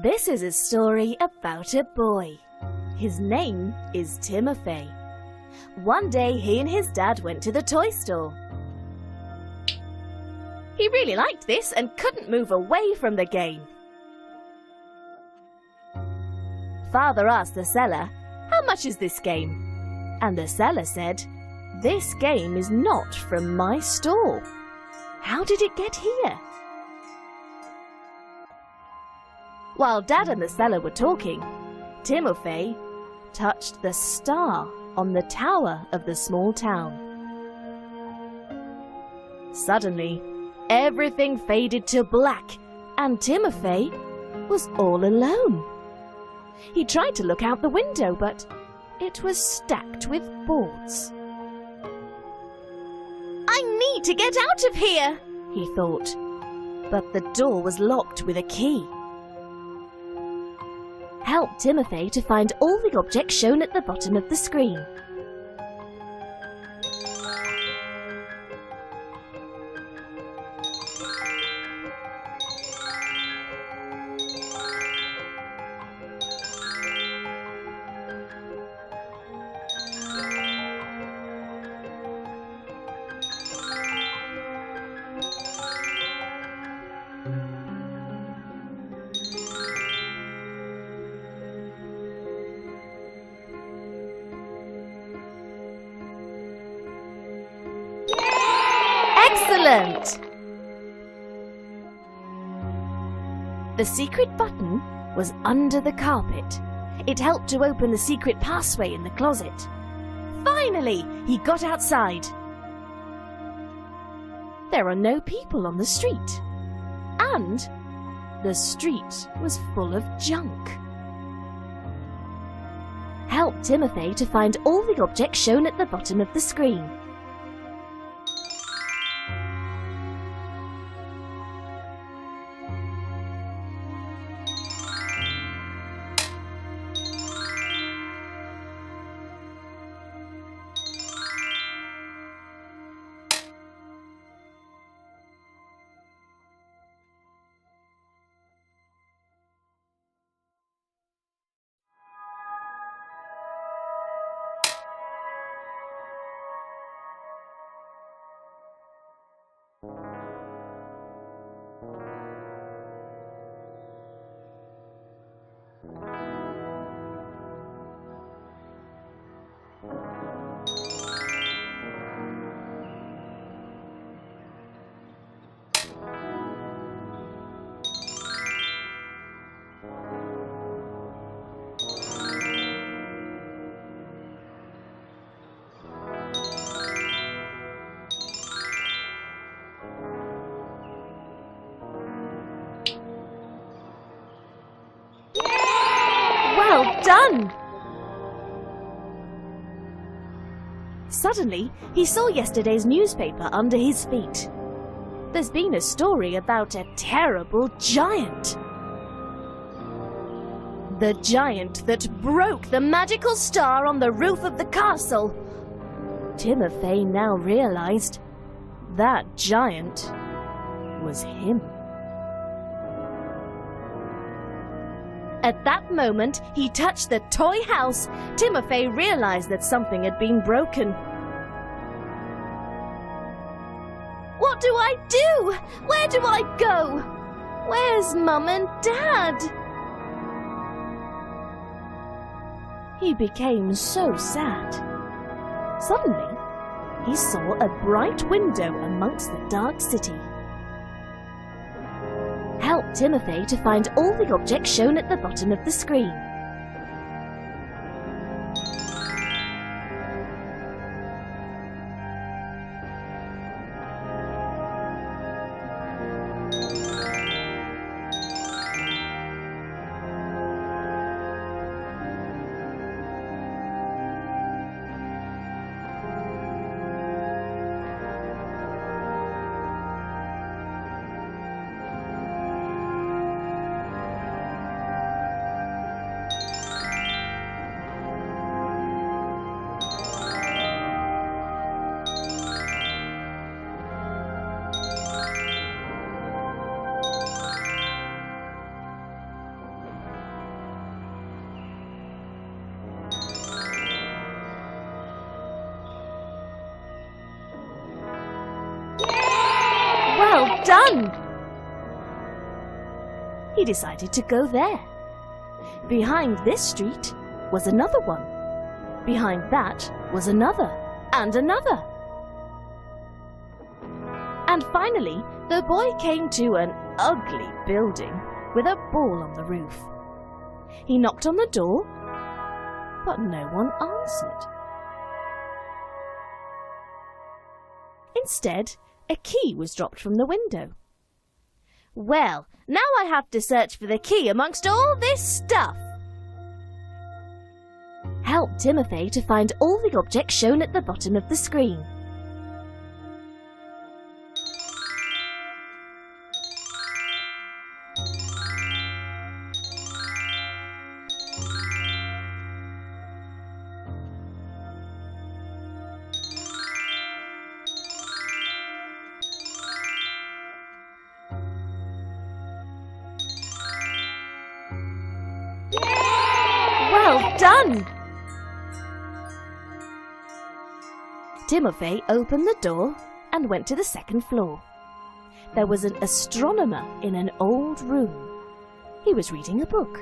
This is a story about a boy. His name is Timofei. One day he and his dad went to the toy store. He really liked this and couldn't move away from the game. Father asked the seller, "How much is this game?" And the seller said, "This game is not from my store. How did it get here?" While Dad and the seller were talking, Timofei touched the star on the tower of the small town. Suddenly, everything faded to black, and Timofei was all alone. He tried to look out the window, but it was stacked with boards. "I need to get out of here," he thought, but the door was locked with a key. Help Timofei to find all the objects shown at the bottom of the screen. Excellent! The secret button was under the carpet. It helped to open the secret passway in the closet. Finally, he got outside. There are no people on the street. And the street was full of junk. Help Timofei to find all the objects shown at the bottom of the screen. Well done! Suddenly, he saw yesterday's newspaper under his feet. There's been a story about a terrible giant. The giant that broke the magical star on the roof of the castle. Timofei now realized that giant was him. At that moment, he touched the toy house. Timofei realized that something had been broken. What do I do? Where do I go? Where's Mum and Dad? He became so sad. Suddenly, he saw a bright window amongst the dark city. Help Timofei to find all the objects shown at the bottom of the screen. Well done! He decided to go there. Behind this street was another one. Behind that was another, and another. And finally, the boy came to an ugly building with a ball on the roof. He knocked on the door, but no one answered. Instead, a key was dropped from the window. Well, now I have to search for the key amongst all this stuff. Help Timofei to find all the objects shown at the bottom of the screen. Well done! Timofei opened the door and went to the second floor. There was an astronomer in an old room. He was reading a book.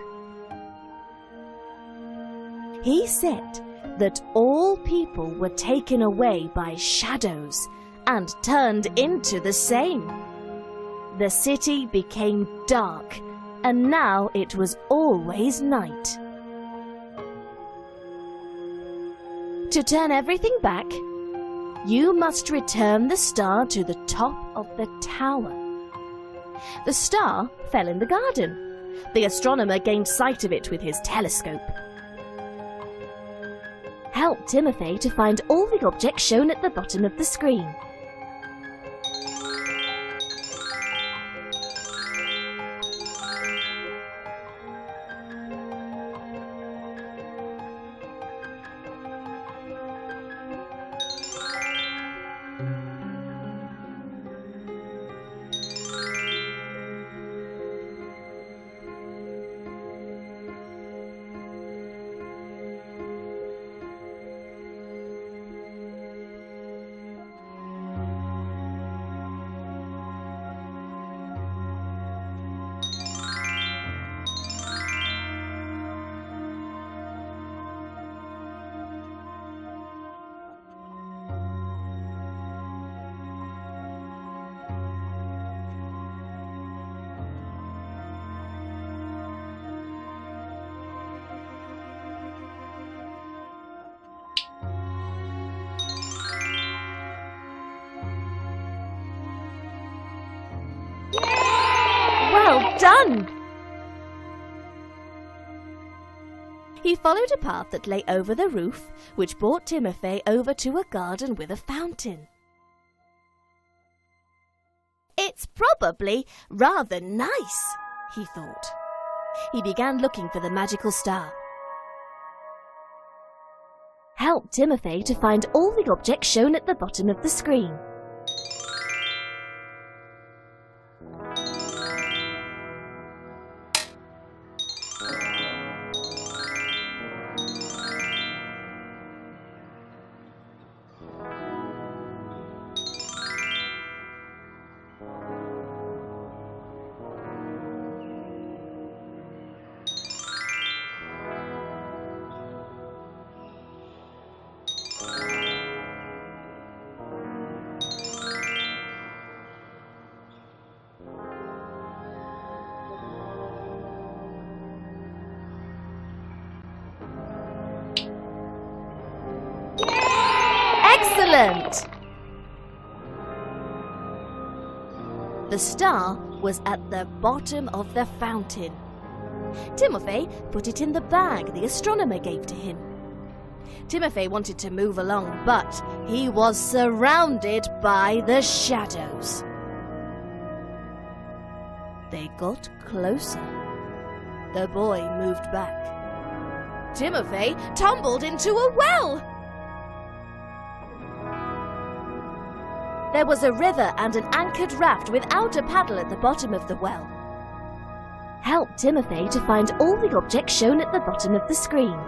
He said that all people were taken away by shadows and turned into the same. The city became dark, and now it was always night. To turn everything back, you must return the star to the top of the tower. The star fell in the garden. The astronomer gained sight of it with his telescope. Help Timofei to find all the objects shown at the bottom of the screen. Well done! He followed a path that lay over the roof, which brought Timofei over to a garden with a fountain. It's probably rather nice, he thought. He began looking for the magical star. Help Timofei to find all the objects shown at the bottom of the screen. Excellent! The star was at the bottom of the fountain. Timofei put it in the bag the astronomer gave to him. Timofei wanted to move along, but he was surrounded by the shadows. They got closer. The boy moved back. Timofei tumbled into a well. There was a river and an anchored raft without a paddle at the bottom of the well. Help Timofei to find all the objects shown at the bottom of the screen.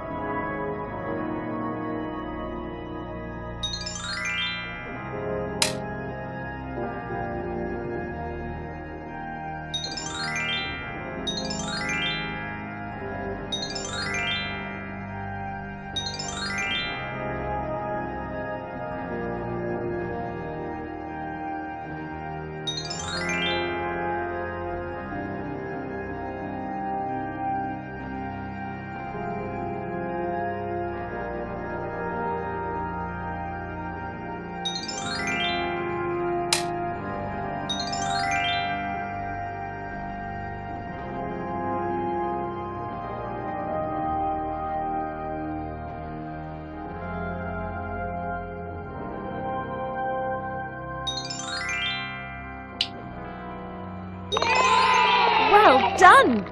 done!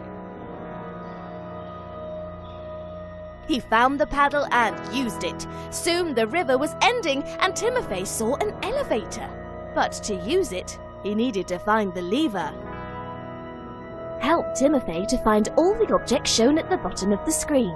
He found the paddle and used it. Soon the river was ending and Timofei saw an elevator. But to use it, he needed to find the lever. Help Timofei to find all the objects shown at the bottom of the screen.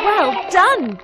Well done!